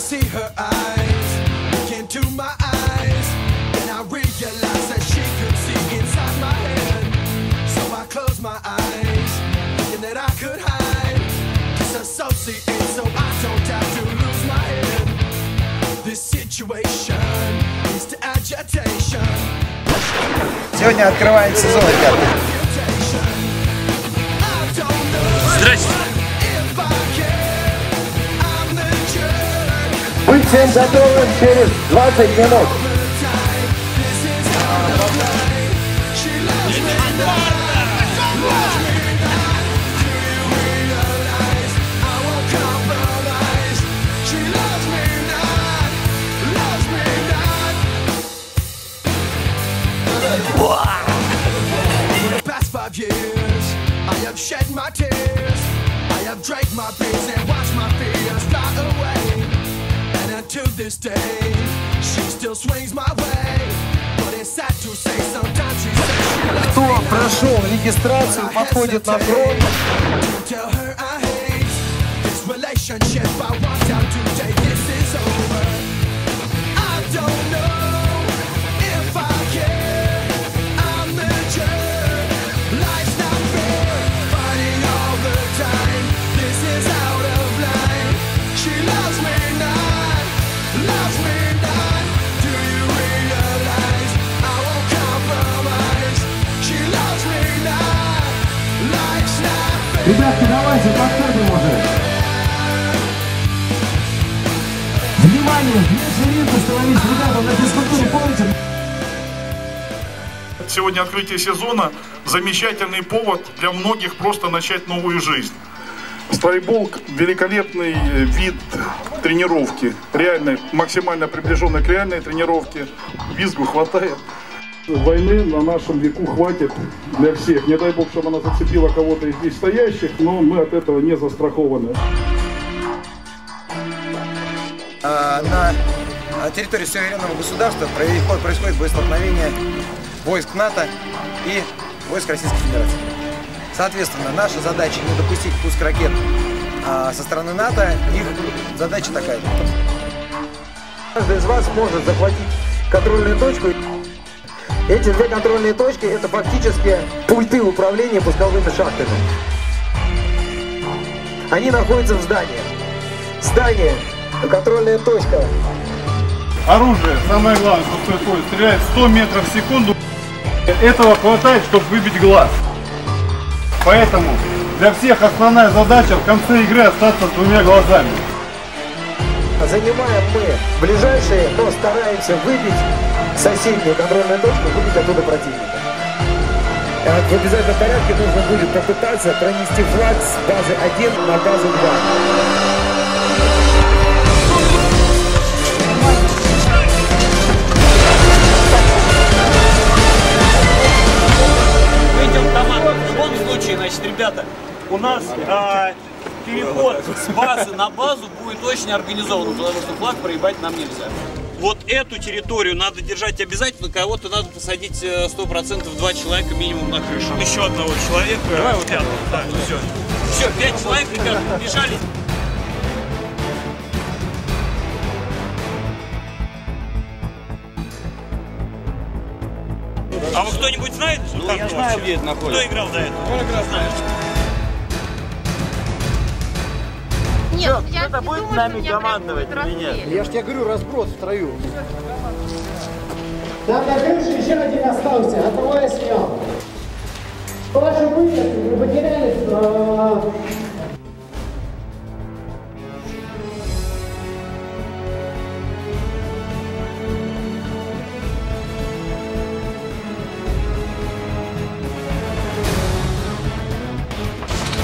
see her eyes look into my eyes, and I realize that she could see inside my head. So I close my eyes, thinking that I could hide, disassociate so I don't have to lose my head. This situation leads to agitation. Сегодня открываем сезон, ребята. Здрасте. Быть всем готовым через 20 минут. For the past 5 years, I have shed my tears. I have drank my beers and watched my fears fly away. And until this day, she still swings my way. But it's sad to say sometimes she says she loves me. Кто прошел регистрацию, подходит на фронт. Tell her I hate this relationship. I walked out today. This is over. I don't know if I care. I'm the jerk. Life's not fair. Fighting all the time. This is out of line. She loves me not. Loves me not. Do you realize I won't compromise? She loves me not. Life's not fair. Ребятки, давайте подходим уже. Внимание, меньше ринга становись, ребята, на физкультуру, помните? Сегодня открытие сезона – замечательный повод для многих просто начать новую жизнь. Страйкбол – великолепный вид тренировки, реальной, максимально приближенной к реальной тренировке. Визгу хватает. Войны на нашем веку хватит для всех. Не дай бог, чтобы она зацепила кого-то из здесь стоящих, но мы от этого не застрахованы. На территории суверенного государства происходит боестолкновение войск НАТО и войск Российской Федерации. Соответственно, наша задача не допустить пуск ракет со стороны НАТО. Их задача такая. Каждый из вас может захватить контрольную точку. Эти две контрольные точки — это фактически пульты управления пусковыми шахтами. Они находятся в здании. Здание, контрольная точка. Оружие, самое главное, что происходит, стреляет 100 метров в секунду. Этого хватает, чтобы выбить глаз. Поэтому для всех основная задача в конце игры остаться с двумя глазами. Занимаем мы ближайшие, но стараемся выбить соседнюю контрольную точку, выбить оттуда противника. В обязательном порядке нужно будет попытаться пронести флаг с базы 1 на базу 2. Значит, ребята, у нас переход с базы на базу будет очень организован, потому что флаг проебать нам нельзя. Вот эту территорию надо держать обязательно, кого-то надо посадить 100%, 2 человека минимум на крышу. Еще одного человека. Давай вот пятого. Да, все. Все, 5 человек, ребята, побежали. А вы кто-нибудь знает? Ну, я знаю, где это находится. Кто играл до этого? Кто играл, знаешь? Нет, я кто-то будет нами командовать или нет? Я ж тебе говорю, разброс в строю. Там на крыше еще один остался, одного я снял. Ваши выезды, вы потеряли...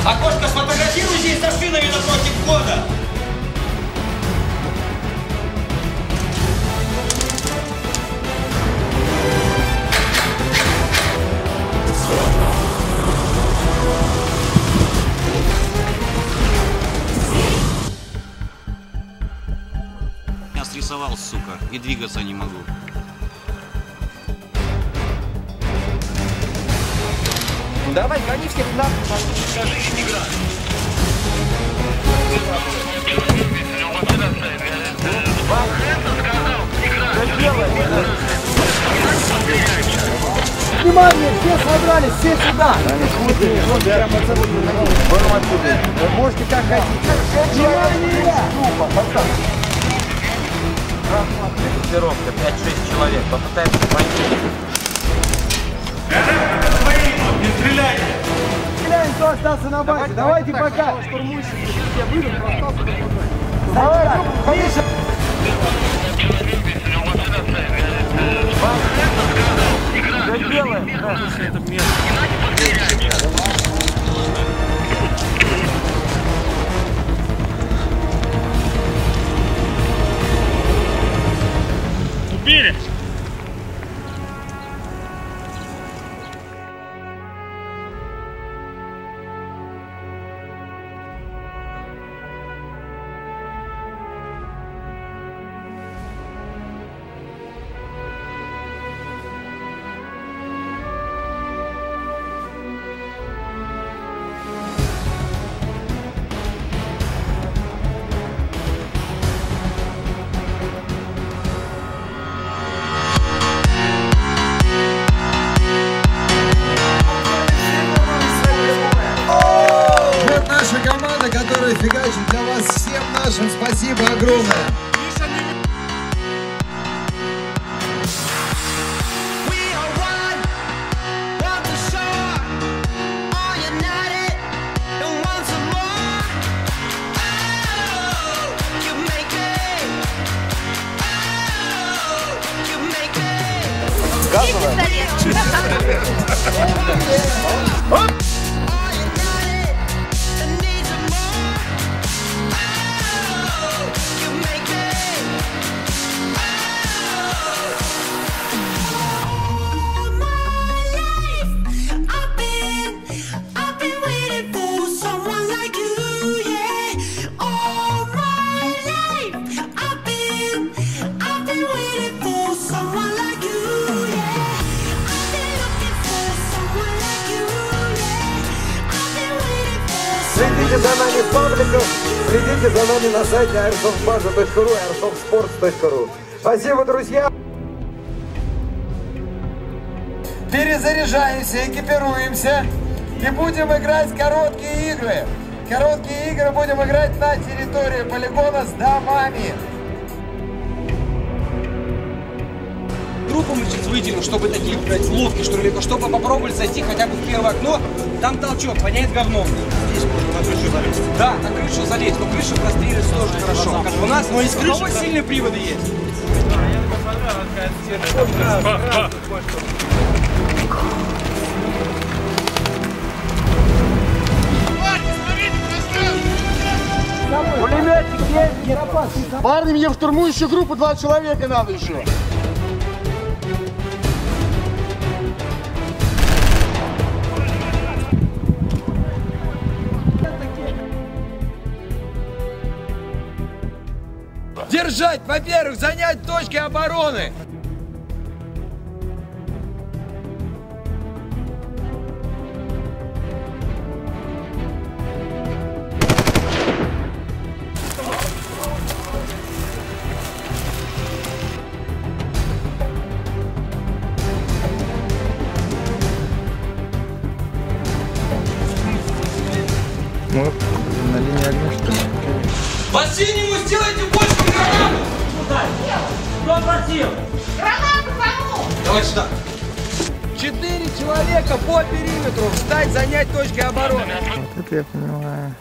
Окошко сфотографируй здесь со шинами напротив входа. Я срисовал, сука, и двигаться не могу. Давай, гони всех нахуй. Скажи, игра. Внимание, все собрались, все сюда. Можете как хотите. Внимание! Группировка 5-6 человек. Попытаемся пойти. Не стреляйте! Стреляем, кто остался на базе. Давайте пока. Давай, Миша. Убили! Наша команда, которая фигачит для вас, всем нашим спасибо огромное. Следите за нами в пабликах, следите за нами на сайте airsoftbaza.ru, airsoftsports.ru. Спасибо, друзья! Перезаряжаемся, экипируемся и будем играть короткие игры. Короткие игры будем играть на территории полигона с домами. Группу мы сейчас выделим, чтобы такие, блядь, лодки, что ли, чтобы попробовали зайти хотя бы в первое окно. Там толчок, воняет говном. Здесь можно на крышу залезть. Да, на крышу залезть, но крышу прострелить тоже хорошо. У нас но из крыши сильные приводы есть. Пулеметчик есть, Яропас. Парни, мне в штурмующую группу 2 человека надо еще. Держать, во-первых, занять точки обороны. Ну, на линии огня, что ли? По-синему сделайте бочку гранату! Кто просил? Гранату кому? Давай сюда. 4 человека по периметру. Встать, занять точки обороны. Вот это я понимаю.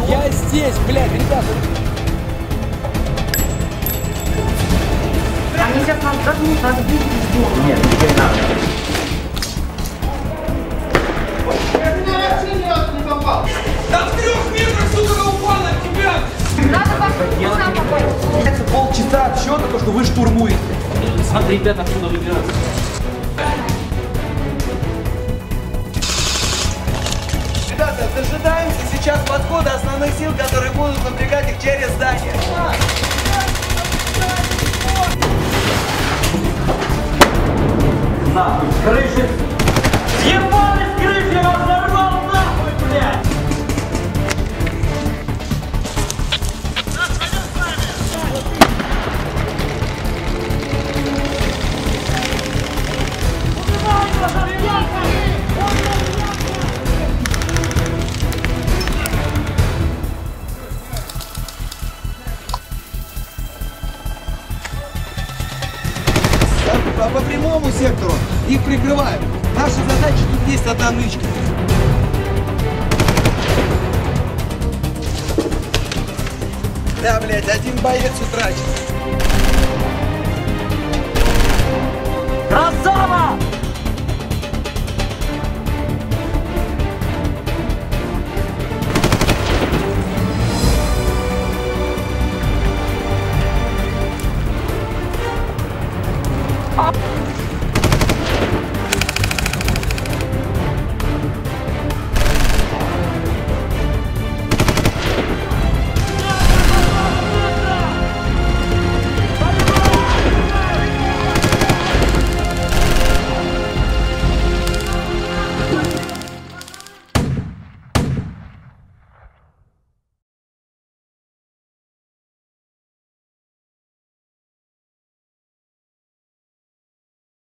Я здесь, блядь, ребята. Они сейчас нам дадут, надо бить везде. Нет, ничего не надо. Там в 3 метрах, сука, упал от тебя! Надо сам попасть. Полчаса отсчета, то, что вы штурмуете. Смотри, ребята, отсюда выбираться. Ребята, дожидаемся сейчас подхода основных сил, которые будут напрягать их через здание. Нахуй, с крыши! Ебали с крыши, вас взорвал нахуй, блядь! Наша задача тут есть одна нычка. Да, блядь, один боец утрачен. Красава! А